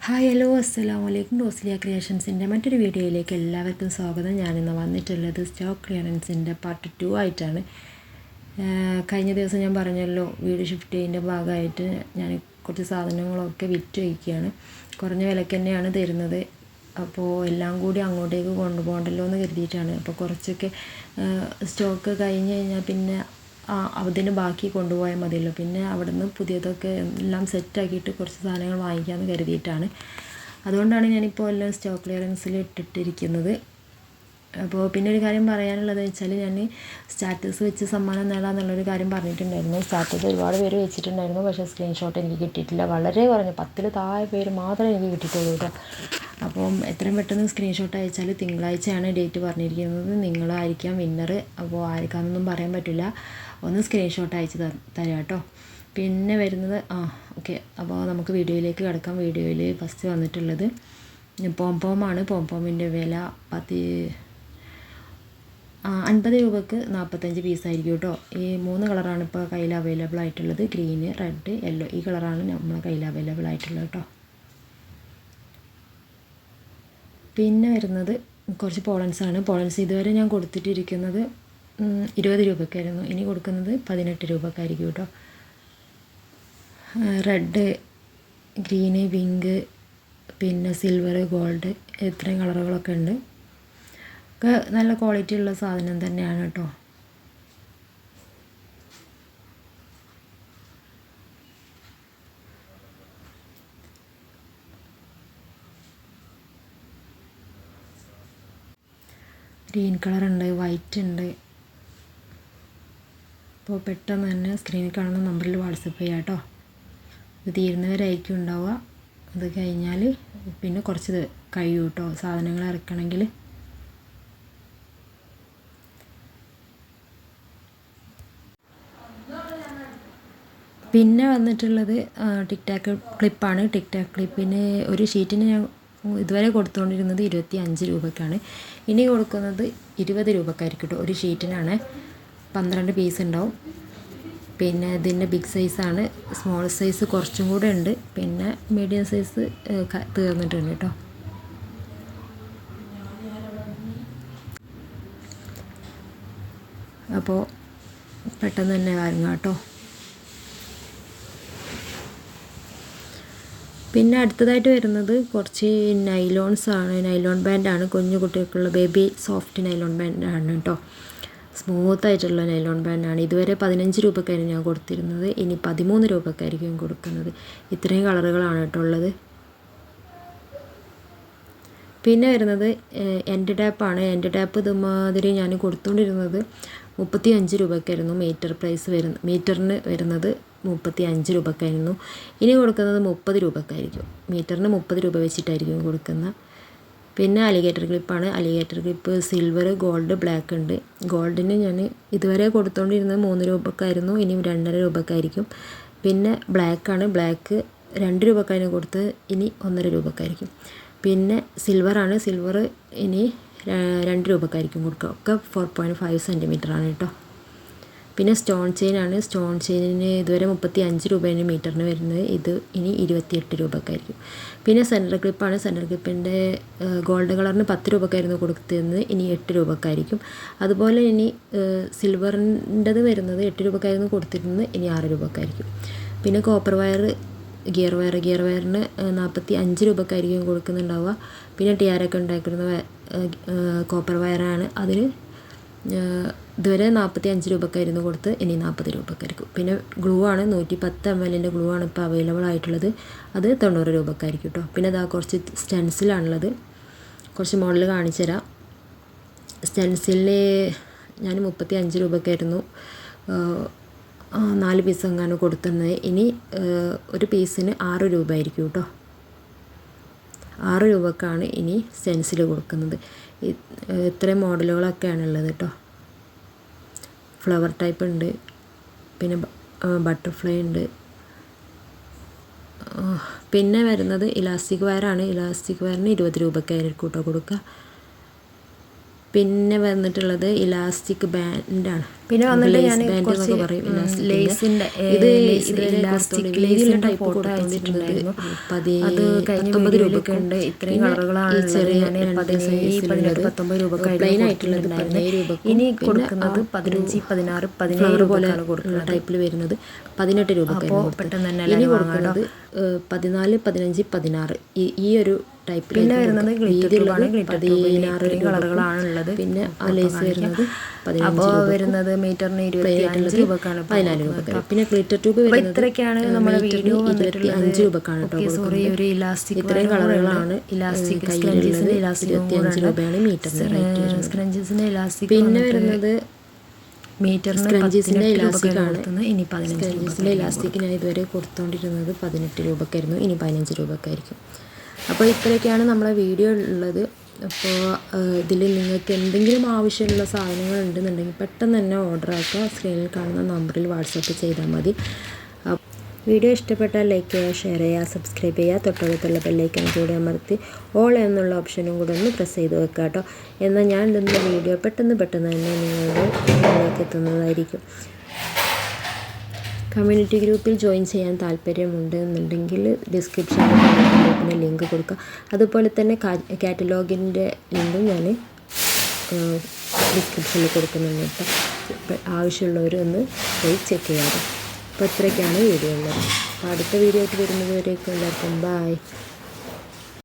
Hi hello അസ്സലാമു അലൈക്കും. റോസ്ലിയ ക്രിയേഷൻസിൻ്റെ മറ്റൊരു വീഡിയോയിലേക്ക് എല്ലാവർക്കും സ്വാഗതം. ഞാനിന്ന് വന്നിട്ടുള്ളത് സ്റ്റോക്ക് ക്ലിയറൻസിൻ്റെ പാർട്ട് 2 ആയിട്ടാണ്. കഴിഞ്ഞ ദിവസം ഞാൻ പറഞ്ഞല്ലോ, വീട് ഷിഫ്റ്റ് ചെയ്യുന്നതിൻ്റെ ഭാഗമായിട്ട് ഞാൻ കുറച്ച് സാധനങ്ങളൊക്കെ വിറ്റ് വയ്ക്കുകയാണ്. കുറഞ്ഞ വിലയ്ക്ക് തന്നെയാണ് തരുന്നത്. അപ്പോൾ എല്ലാം കൂടി അങ്ങോട്ടേക്ക് കൊണ്ടുപോകണ്ടല്ലോ എന്ന് കരുതിയിട്ടാണ്. അപ്പോൾ കുറച്ചൊക്കെ സ്റ്റോക്ക് കഴിഞ്ഞ് കഴിഞ്ഞാൽ പിന്നെ അതിന് ബാക്കി കൊണ്ടുപോയാൽ മതിയല്ലോ. പിന്നെ അവിടെ നിന്ന് പുതിയതൊക്കെ എല്ലാം സെറ്റാക്കിയിട്ട് കുറച്ച് സാധനങ്ങൾ വാങ്ങിക്കാമെന്ന് കരുതിയിട്ടാണ്. അതുകൊണ്ടാണ് ഞാനിപ്പോൾ എല്ലാം സ്റ്റോക്ക് ക്ലിയറൻസിൽ ഇട്ടിട്ടിരിക്കുന്നത്. അപ്പോൾ പിന്നെ ഒരു കാര്യം പറയാനുള്ളത് വെച്ചാൽ, ഞാൻ സ്റ്റാറ്റസ് വെച്ച് സമ്മാനം നേടാമെന്നുള്ളൊരു കാര്യം പറഞ്ഞിട്ടുണ്ടായിരുന്നു. സ്റ്റാറ്റസ് ഒരുപാട് പേര് വെച്ചിട്ടുണ്ടായിരുന്നു, പക്ഷേ സ്ക്രീൻഷോട്ട് എനിക്ക് കിട്ടിയിട്ടില്ല. വളരെ കുറഞ്ഞു 10-ൽ താഴെ പേര് മാത്രമേ എനിക്ക് കിട്ടിയിട്ടുള്ളൂ കേട്ടോ. അപ്പം എത്രയും പെട്ടെന്ന് സ്ക്രീൻഷോട്ട് അയച്ചാൽ തിങ്കളാഴ്ചയാണ് ഡേറ്റ് പറഞ്ഞിരിക്കുന്നത്. നിങ്ങളായിരിക്കാം വിന്നർ. അപ്പോൾ ആർക്കാണെന്നൊന്നും പറയാൻ പറ്റില്ല. ഒന്ന് സ്ക്രീൻഷോട്ട് അയച്ച് തരാം കേട്ടോ. പിന്നെ വരുന്നത് ഓക്കെ. അപ്പോൾ നമുക്ക് വീഡിയോയിലേക്ക് കിടക്കാം. വീഡിയോയിൽ ഫസ്റ്റ് വന്നിട്ടുള്ളത് പോംപോമാണ്. പോംപോമിൻ്റെ വില 50 രൂപക്ക് 45 പീസായിരിക്കും കേട്ടോ. ഈ 3 കളറാണ് ഇപ്പോൾ കയ്യിൽ അവൈലബിൾ ആയിട്ടുള്ളത്. Green, red, yellow. ഈ കളറാണ് നമ്മളെ കയ്യിൽ അവൈലബിൾ ആയിട്ടുള്ളത് കേട്ടോ. പിന്നെ വരുന്നത് കുറച്ച് പോളൻസാണ്. പോളൻസ് ഇതുവരെ ഞാൻ കൊടുത്തിട്ടിരിക്കുന്നത് 20 രൂപക്കായിരുന്നു. ഇനി കൊടുക്കുന്നത് 18 രൂപക്കായിരിക്കും കേട്ടോ. റെഡ്, ഗ്രീന്, പിങ്ക്, പിന്നെ സിൽവർ, ഗോൾഡ്, ഇത്രയും കളറുകളൊക്കെ ഉണ്ട്. ഒക്കെ നല്ല ക്വാളിറ്റി ഉള്ള സാധനം തന്നെയാണ് കേട്ടോ. ഗ്രീൻ കളറുണ്ട്, വൈറ്റ് ഉണ്ട്. അപ്പോൾ പെട്ടെന്ന് തന്നെ സ്ക്രീനിൽ കാണുന്ന നമ്പറിൽ വാട്സപ്പ് ചെയ്യാം കേട്ടോ. ഇത് തീരുന്നവരായിരിക്കും ഉണ്ടാവുക. അത് കഴിഞ്ഞാൽ പിന്നെ കുറച്ച് കഴിയും കേട്ടോ സാധനങ്ങൾ ഇറക്കണമെങ്കിൽ. പിന്നെ വന്നിട്ടുള്ളത് ടിക് ടാക്ക് ക്ലിപ്പാണ്. ടിക് ടാക്ക് ക്ലിപ്പിന് ഒരു ഷീറ്റിന് ഞാൻ ഇതുവരെ കൊടുത്തുകൊണ്ടിരുന്നത് 25 രൂപയ്ക്കാണ്. ഇനി കൊടുക്കുന്നത് 20 രൂപക്കായിരിക്കും കേട്ടോ. ഒരു ഷീറ്റിനാണ് 12 പീസ് ഉണ്ടാവും. പിന്നെ ഇതിൻ്റെ ബിഗ് സൈസാണ്. സ്മോൾ സൈസ് കുറച്ചും കൂടെ ഉണ്ട്. പിന്നെ മീഡിയം സൈസ് തീർന്നിട്ടുണ്ട് കേട്ടോ. അപ്പോൾ പെട്ടെന്ന് തന്നെ വാങ്ങാം കേട്ടോ. പിന്നെ അടുത്തതായിട്ട് വരുന്നത് കുറച്ച് നൈലോൺസാണ്. നൈലോൺ ബാൻഡാണ്. കുഞ്ഞു കുട്ടികൾക്കുള്ള ബേബി സോഫ്റ്റ് നൈലോൺ ബാൻഡാണ് കേട്ടോ. സ്മൂത്തായിട്ടുള്ള നൈലോൺ ബാൻഡാണ്. ഇതുവരെ 15 രൂപക്കായിരുന്നു ഞാൻ കൊടുത്തിരുന്നത്. ഇനി 13 രൂപക്കായിരിക്കും കൊടുക്കുന്നത്. ഇത്രയും കളറുകളാണ് കേട്ടോ ഉള്ളത്. പിന്നെ വരുന്നത് എൻഡ് ടാപ്പാണ്. എൻഡ് ടാപ്പ് ഇതുമാതിരി ഞാൻ കൊടുത്തുകൊണ്ടിരുന്നത് 35 രൂപക്കായിരുന്നു മീറ്ററിന് വരുന്നത് 35 രൂപക്കായിരുന്നു. ഇനി കൊടുക്കുന്നത് 30 രൂപക്കായിരിക്കും. മീറ്ററിന് 30 രൂപ വെച്ചിട്ടായിരിക്കും കൊടുക്കുന്നത്. പിന്നെ അലിഗേറ്റർ ക്ലിപ്പാണ്. Alligator clip silver, gold, black ഉണ്ട്. ഗോൾഡിന് ഞാൻ ഇതുവരെ കൊടുത്തുകൊണ്ടിരുന്നത് 3 രൂപക്കായിരുന്നു. ഇനിയും 2.5 രൂപക്കായിരിക്കും. പിന്നെ ബ്ലാക്കാണ്. ബ്ലാക്ക് 2 രൂപക്കായിരുന്നു കൊടുത്തത്. ഇനി 1.5 രൂപക്കായിരിക്കും. പിന്നെ സിൽവറാണ്. സിൽവർ ഇനി 2 രൂപക്കായിരിക്കും കൊടുക്കുക. ഒക്കെ 4.5 സെൻറ്റിമീറ്ററാണ് കേട്ടോ. പിന്നെ സ്റ്റോൺ ചെയിനാണ്. സ്റ്റോൺ ചെയിനിന് ഇതുവരെ 35 രൂപയാണ് മീറ്ററിന് വരുന്നത്. ഇത് ഇനി 28 രൂപക്കായിരിക്കും. പിന്നെ സെൻറ്റർ ക്ലിപ്പാണ്. സെൻറ്റർ ക്ലിപ്പിൻ്റെ ഗോൾഡ് കളറിന് 10 രൂപക്കായിരുന്നു കൊടുത്തിരുന്നത്. ഇനി 8 രൂപക്കായിരിക്കും. അതുപോലെ ഇനി സിൽവറിൻ്റെത് വരുന്നത് 8 രൂപക്കായിരുന്നു കൊടുത്തിരുന്നത്. ഇനി 6 രൂപക്കായിരിക്കും. പിന്നെ കോപ്പർ വയർ, ഗിയർ വയറിന് 45 രൂപക്കായിരിക്കും കൊടുക്കുന്നുണ്ടാവുക. പിന്നെ ടിയാരൊക്കെ ഉണ്ടാക്കുന്ന കോപ്പർ വയറാണ്. അതിന് ഇതുവരെ 45 രൂപക്കായിരുന്നു കൊടുത്ത്. ഇനി 40 രൂപക്കായിരിക്കും. പിന്നെ ഗ്ലൂ ആണ്. 110 ml ഗ്ലൂ ആണ് ഇപ്പോൾ അവൈലബിൾ ആയിട്ടുള്ളത്. അത് 90 രൂപക്കായിരിക്കും കേട്ടോ. പിന്നെ അതാ കുറച്ച് സ്റ്റെൻസിലാണുള്ളത്. കുറച്ച് മോഡൽ കാണിച്ചു തരാം. സ്റ്റെൻസിലിൽ ഞാൻ 35 രൂപക്കായിരുന്നു 4 പീസ് എങ്ങാണ് കൊടുക്കുന്നത്. ഇനി ഒരു പീസിന് 6 രൂപ ആയിരിക്കും കേട്ടോ. 6 രൂപക്കാണ് ഇനി സ്റ്റെൻസിൽ കൊടുക്കുന്നത്. ഇത്രയും മോഡലുകളൊക്കെയാണുള്ളത് കേട്ടോ. ഫ്ലവർ ടൈപ്പ് ഉണ്ട്. പിന്നെ ബട്ടർഫ്ലൈ ഉണ്ട്. പിന്നെ വരുന്നത് ഇലാസ്റ്റിക് വയറാണ്. ഇലാസ്റ്റിക് വയറിന് 20 രൂപക്കായിരിക്കും കേട്ടോ കൊടുക്കുക. പിന്നെ വന്നിട്ടുള്ളത് ഇലാസ്റ്റിക് ബാൻഡാണ്. പിന്നെ വന്നിട്ട് ഞാൻ കുറച്ച് ലേസിൻ്റെ ലേസിൻ്റെ ടൈപ്പ് കൊടുത്തോണ്ടിട്ടുണ്ടായിരുന്നു. അത് കഴിഞ്ഞ വീഡിയോയിലൊക്കെ ഉണ്ട്. ഇത്രയും കളറുകളാണ് ചെറിയ 17, 19 രൂപ പ്ലെയിൻ ആയിട്ടുള്ളത് 17 രൂപ. ഇനി കൊടുക്കുന്നത് 15, 16, 17 പോലെ കൊടുക്കുന്ന ടൈപ്പിൽ വരുന്നത് 18 രൂപ. പെട്ടെന്ന് തന്നെ ഇനി കൊടുക്കുന്നത് 14, 15, 16 ഈ ഒരു ടൈപ്പിൽ. പിന്നെ വരുന്നത് കളറുകളാണ് ഉള്ളത്. പിന്നെ ആ ലേസ് വരുന്നത് 15 വരുന്നത് മീറ്ററിന് 25 രൂപക്കാണ് 14 രൂപ. പിന്നെ ഗ്ലിറ്റർ ട്യൂബ് വരുന്നത് ഇത്രയൊക്കെയാണ് നമ്മുടെ വീഡിയോ 25 രൂപക്കാണ് കേട്ടോ. സോറി, ഒരു ഇലാസ്റ്റിക് ഇത്രയും കളറുകളാണ് ഇലാസ്റ്റിക് 25 രൂപയാണ് മീറ്ററിന് റേറ്റ് വരുന്നത്. സ്ക്രഞ്ചസിന്റെ ഇലാസ്റ്റിക് പിന്നെ വരുന്നത് മീറ്ററിന് സ്ക്രഞ്ചസിൻ്റെ ഇലാസ്റ്റിക് ആണ്. ഇനി 15 സ്ക്രഞ്ചസിൻ്റെ ഇലാസ്റ്റിക് ഞാൻ ഇതുവരെ കൊടുത്തുകൊണ്ടിരുന്നത് 18 രൂപക്കായിരുന്നു. ഇനി 15 രൂപക്കായിരിക്കും. അപ്പോൾ ഇത്രയൊക്കെയാണ് നമ്മളെ വീഡിയോ ഉള്ളത്. അപ്പോൾ ഇതിൽ നിങ്ങൾക്ക് എന്തെങ്കിലും ആവശ്യമുള്ള സാധനങ്ങൾ ഉണ്ടെന്നുണ്ടെങ്കിൽ പെട്ടെന്ന് തന്നെ ഓർഡർ ആക്കുക. സ്ക്രീനിൽ കാണുന്ന നമ്പറിൽ വാട്സപ്പ് ചെയ്താൽ മതി. വീഡിയോ ഇഷ്ടപ്പെട്ടാൽ ലൈക്ക് ചെയ്യുക, ഷെയർ ചെയ്യുക, സബ്സ്ക്രൈബ് ചെയ്യുക. തൊട്ടടുത്തുള്ള ബെല്ലൈക്കൺ കൂടെ അമർത്തി ഓൾ എന്നുള്ള ഓപ്ഷനും കൂടെ ഒന്ന് പ്രസ് ചെയ്ത് വെക്കുക കേട്ടോ. എന്നാൽ ഞാൻ ഇടുന്ന വീഡിയോ പെട്ടെന്ന് തന്നെ നിങ്ങളിലേക്ക് എത്തുന്നതായിരിക്കും. കമ്മ്യൂണിറ്റി ഗ്രൂപ്പിൽ ജോയിൻ ചെയ്യാൻ താല്പര്യമുണ്ട് എന്നുണ്ടെങ്കിൽ ഡിസ്ക്രിപ്ഷനിൽ ഗ്രൂപ്പിന് ലിങ്ക് കൊടുക്കുക. അതുപോലെ തന്നെ കാറ്റലോഗിൻ്റെ ലിങ്കും ഞാൻ ഡിസ്ക്രിപ്ഷനിൽ കൊടുക്കുന്നുണ്ട് കേട്ടോ. ആവശ്യമുള്ളവർ ഒന്ന് പോയി ചെക്ക് ചെയ്യാറ്. അപ്പോൾ ഇത്രയൊക്കെയാണ് വീഡിയോ ഉള്ളത്. അപ്പോൾ അടുത്ത വീഡിയോ ആയിട്ട് വരുന്നത് വരേക്കും എല്ലാവർക്കും ബൈ.